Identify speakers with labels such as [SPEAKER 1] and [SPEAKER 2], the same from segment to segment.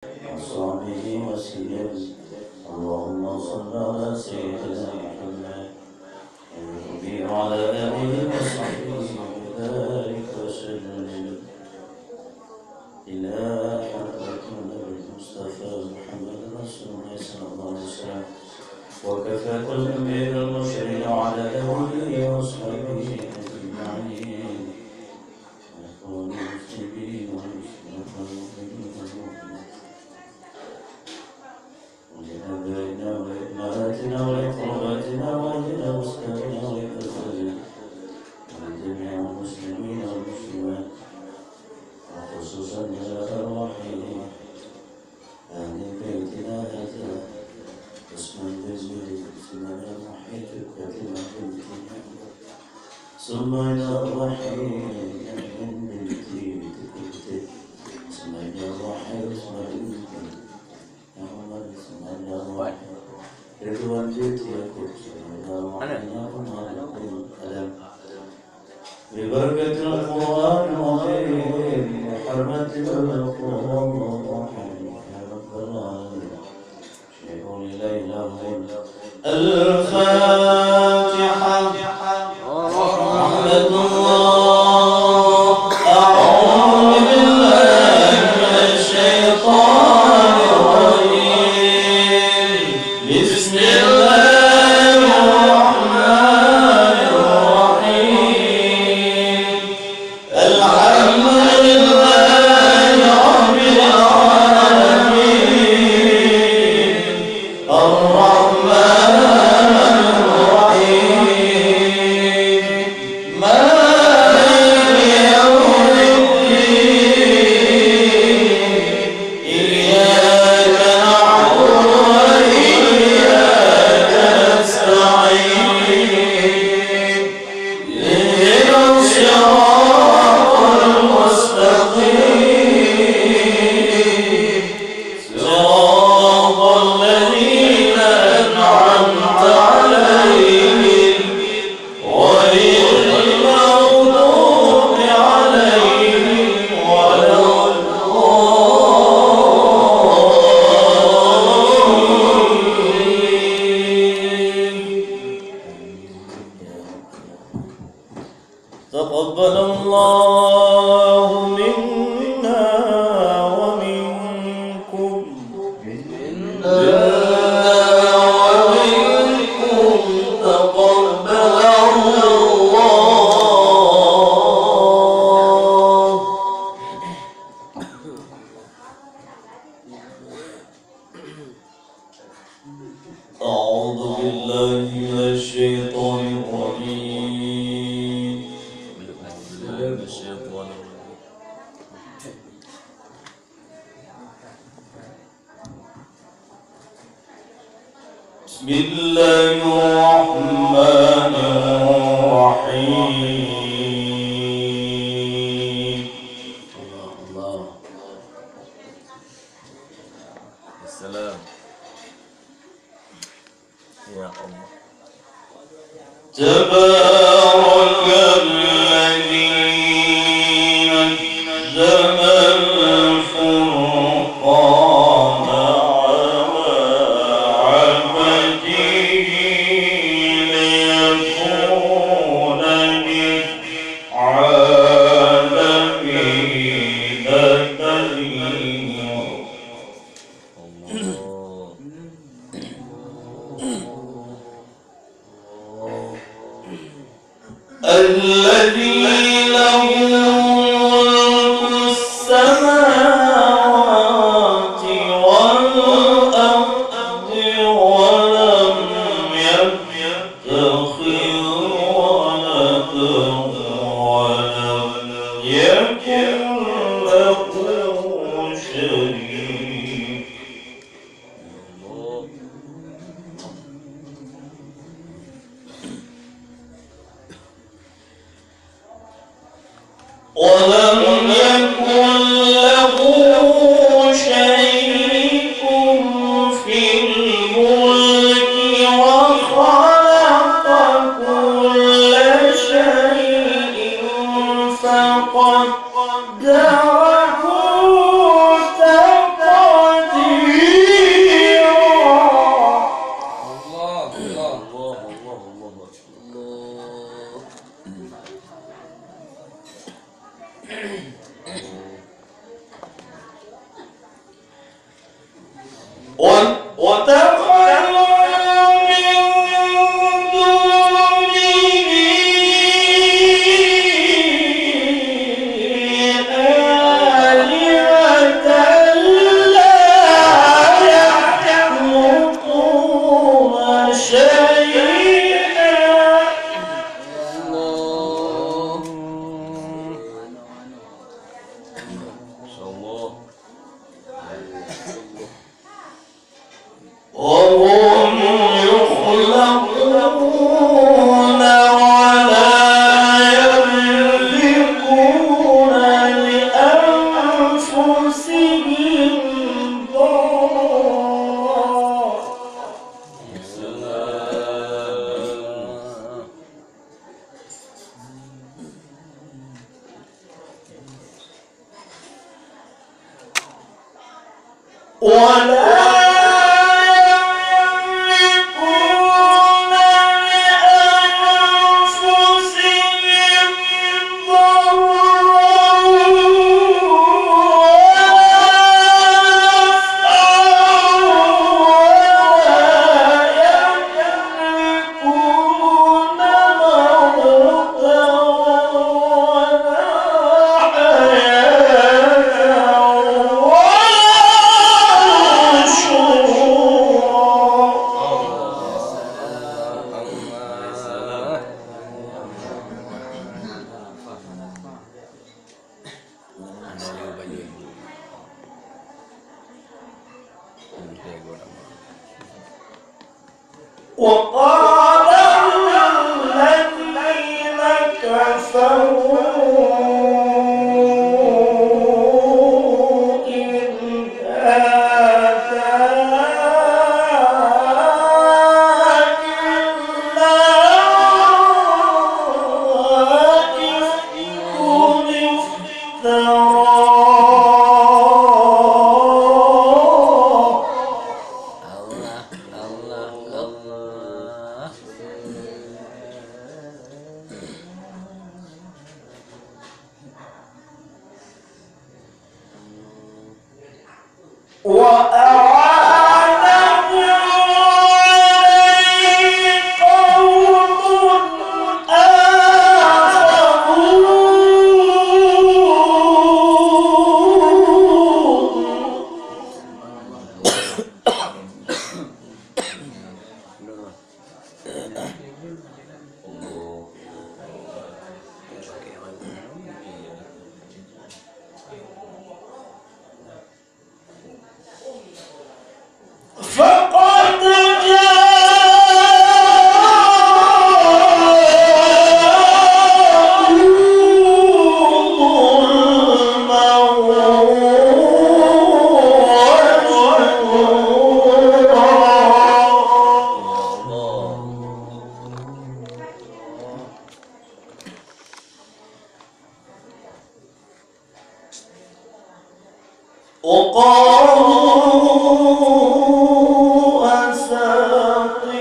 [SPEAKER 1] وصحبه وسلم. اللهم صل على سيدنا محمد النبي وعلى آله وصحبه وبارك وسلم إلى حضرة النبي المصطفى محمد رسول الله صلى الله عليه وسلم. وكفى كل من المرسلين وعلى آله وصحبه أجمعين. وإخوان المسلمين والمسلمات والمؤمنين والمؤمنات ولأبائنا ولأمهاتنا ولقرباتنا ولأوسطائنا ولأزواجنا ولجميع المسلمين والمسلمات وخصوصا إلى أرواحهم أهل بيتنا هذا اسما بالجود اسما المحيط كلمة بالدنيا ثم إلى أرواحهم من بيتي بكلت ثم إلى أرواحهم اسم الإنسان يا عمر ثم إلى أرواحهم رضوان جيت يقول ثم إلى أرواحهم يا عمر يقول القلم ببركة القرآن العظيم وحرمة القرآن الرحيم يا رب العالمين. شيخ لا إله إلا الفاتحة. رحمة الله. أعوذ بالله من الشيطان الرجيم. بسم الله الرحمن الرحيم. الحمد لله رب العالمين الرحمن الرحيم مالك يوم الدين. إياك نعبد وإياك نستعين. اهدنا الصراط المستقيم صراط الذين أنعمت عليهم غير المغضوب عليهم ولا الضالين. تقبل الله منا ومنكم. تقبل الله. أعوذ بالله من الشيطان الرجيم. بسم الله الرحمن الرحيم. الله
[SPEAKER 2] السلام يا الله.
[SPEAKER 1] تبارك الذي نزل الفرقان على عبده ليكون للعالمين نذيرا. الذي له ملك السماوات والأرض ولم يتخذ ولدا ولم يكن له شريك. وقال الذين كفروا إن هذا إلا إفك فقد وقالوا أساطير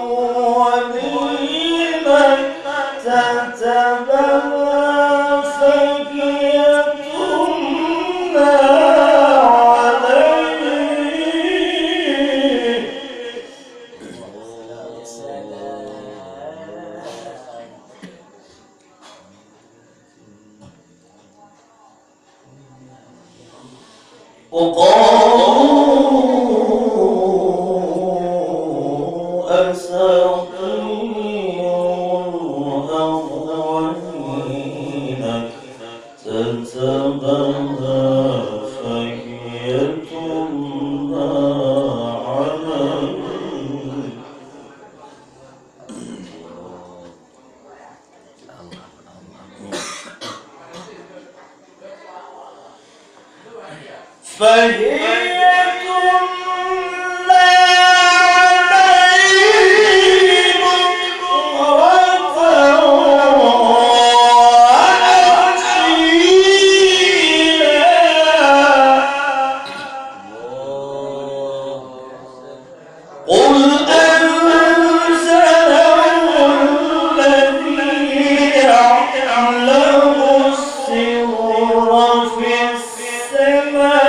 [SPEAKER 1] الأولين اكتتبها فهي تملى عليه وقالوا أساطير الأولين اكتتبها فهي تملى عليه فهي تملى عليه بكرة وأصيلا قل أنزله الذي يعلم السر في السماوات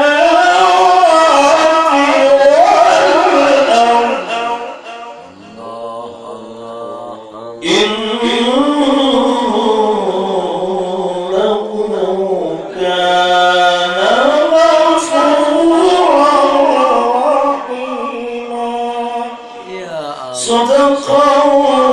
[SPEAKER 1] صدق الله